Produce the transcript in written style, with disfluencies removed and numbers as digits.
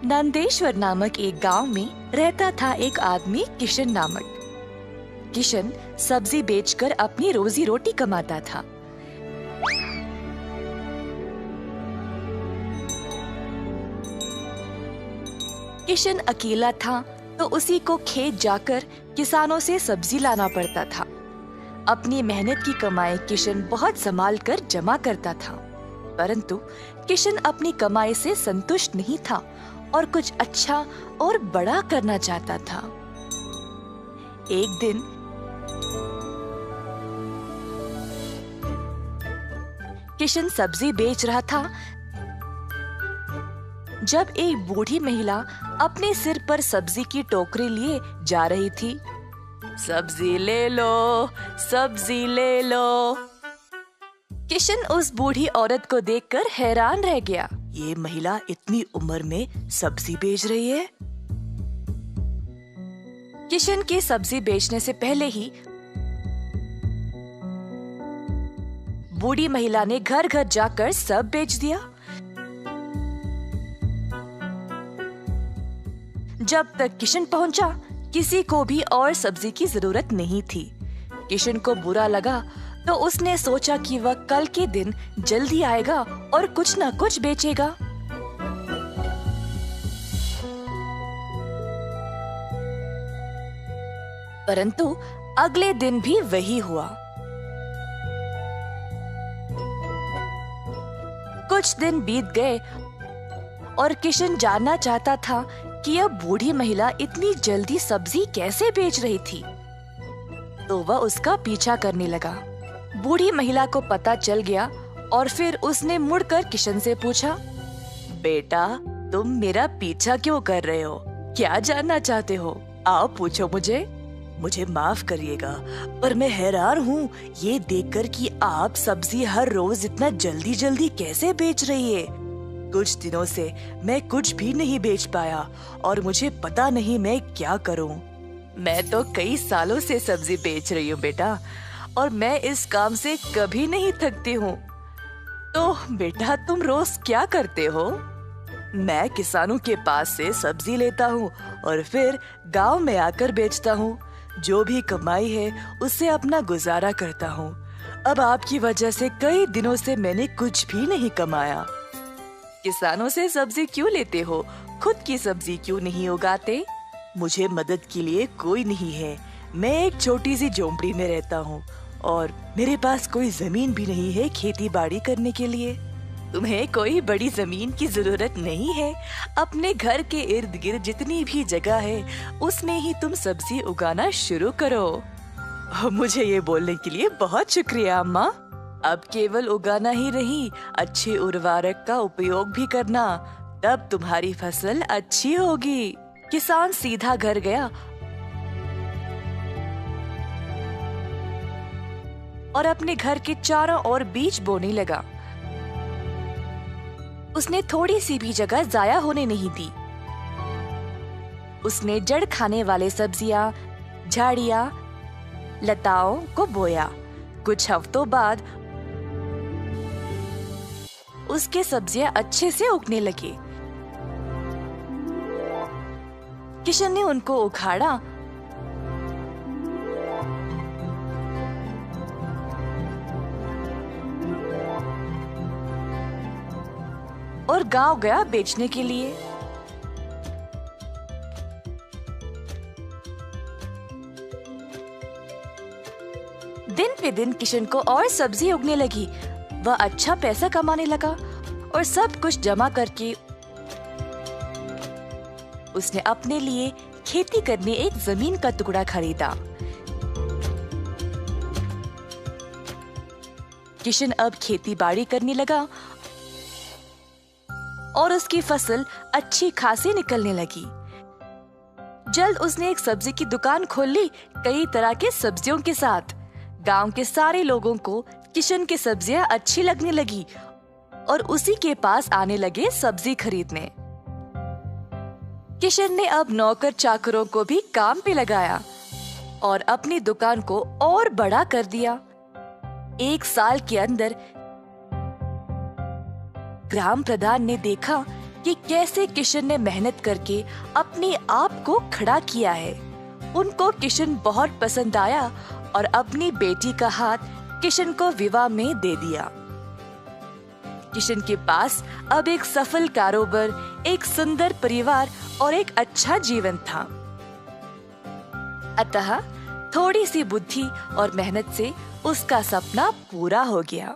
नंदेश्वर नामक एक गांव में रहता था एक आदमी किशन नामक। किशन सब्जी बेचकर अपनी रोजी रोटी कमाता था। किशन अकेला था तो उसी को खेत जाकर किसानों से सब्जी लाना पड़ता था। अपनी मेहनत की कमाई किशन बहुत संभाल कर जमा करता था, परंतु किशन अपनी कमाई से संतुष्ट नहीं था और कुछ अच्छा और बड़ा करना चाहता था। एक दिन किशन सब्जी बेच रहा था जब एक बूढ़ी महिला अपने सिर पर सब्जी की टोकरी लिए जा रही थी। सब्जी ले लो, सब्जी ले लो। किशन उस बूढ़ी औरत को देखकर हैरान रह गया। ये महिला इतनी उम्र में सब्जी बेच रही है। किशन के सब्जी बेचने से पहले ही बूढ़ी महिला ने घर घर जाकर सब बेच दिया। जब तक किशन पहुंचा, किसी को भी और सब्जी की जरूरत नहीं थी। किशन को बुरा लगा तो उसने सोचा कि वह कल के दिन जल्दी आएगा और कुछ न कुछ बेचेगा। परंतु अगले दिन भी वही हुआ। कुछ दिन बीत गए और किशन जानना चाहता था कि यह बूढ़ी महिला इतनी जल्दी सब्जी कैसे बेच रही थी, तो वह उसका पीछा करने लगा। बूढ़ी महिला को पता चल गया और फिर उसने मुड़कर किशन से पूछा, बेटा, तुम मेरा पीछा क्यों कर रहे हो? क्या जानना चाहते हो? आओ पूछो मुझे। मुझे माफ करिएगा, पर मैं हैरान हूँ ये देखकर कि आप सब्जी हर रोज इतना जल्दी जल्दी कैसे बेच रही है। कुछ दिनों से मैं कुछ भी नहीं बेच पाया और मुझे पता नहीं मैं क्या करूँ। मैं तो कई सालों से सब्जी बेच रही हूँ बेटा, और मैं इस काम से कभी नहीं थकती हूँ। तो बेटा, तुम रोज क्या करते हो? मैं किसानों के पास से सब्जी लेता हूँ और फिर गांव में आकर बेचता हूँ। जो भी कमाई है उससे अपना गुजारा करता हूँ। अब आपकी वजह से कई दिनों से मैंने कुछ भी नहीं कमाया। किसानों से सब्जी क्यों लेते हो? खुद की सब्जी क्यों नहीं उगाते? मुझे मदद के लिए कोई नहीं है। मैं एक छोटी सी झोंपड़ी में रहता हूँ और मेरे पास कोई जमीन भी नहीं है खेती बाड़ी करने के लिए। तुम्हें कोई बड़ी जमीन की जरूरत नहीं है। अपने घर के इर्द गिर्द जितनी भी जगह है उसमें ही तुम सब्जी उगाना शुरू करो। मुझे ये बोलने के लिए बहुत शुक्रिया अम्मा। अब केवल उगाना ही नहीं, अच्छे उर्वरक का उपयोग भी करना, तब तुम्हारी फसल अच्छी होगी। किसान सीधा घर गया और अपने घर के चारों ओर बीज बोने लगा। उसने थोड़ी सी भी जगह जाया होने नहीं दी। उसने जड़ खाने वाले सब्जियां, झाड़ियां, लताओं को बोया। कुछ हफ्तों बाद उसके सब्जियां अच्छे से उगने लगी। किशन ने उनको उखाड़ा और गांव गया बेचने के लिए। दिन पे दिन किशन को और सब्जी उगने लगी। वह अच्छा पैसा कमाने लगा और सब कुछ जमा करके उसने अपने लिए खेती करने एक जमीन का टुकड़ा खरीदा। किशन अब खेती बाड़ी करने लगा और उसकी फसल अच्छी खासी निकलने लगी। जल्द उसने एक सब्जी की दुकान खोल ली, कई तरह के सब्जियों के साथ। गांव के सारे लोगों को किशन की सब्जियां अच्छी लगने लगी और उसी के पास आने लगे सब्जी खरीदने। किशन ने अब नौकर चाकरों को भी काम पे लगाया और अपनी दुकान को और बड़ा कर दिया। एक साल के अंदर ग्राम प्रधान ने देखा कि कैसे किशन ने मेहनत करके अपने आप को खड़ा किया है। उनको किशन बहुत पसंद आया और अपनी बेटी का हाथ किशन को विवाह में दे दिया। किशन के पास अब एक सफल कारोबार, एक सुंदर परिवार और एक अच्छा जीवन था। अतः थोड़ी सी बुद्धि और मेहनत से उसका सपना पूरा हो गया।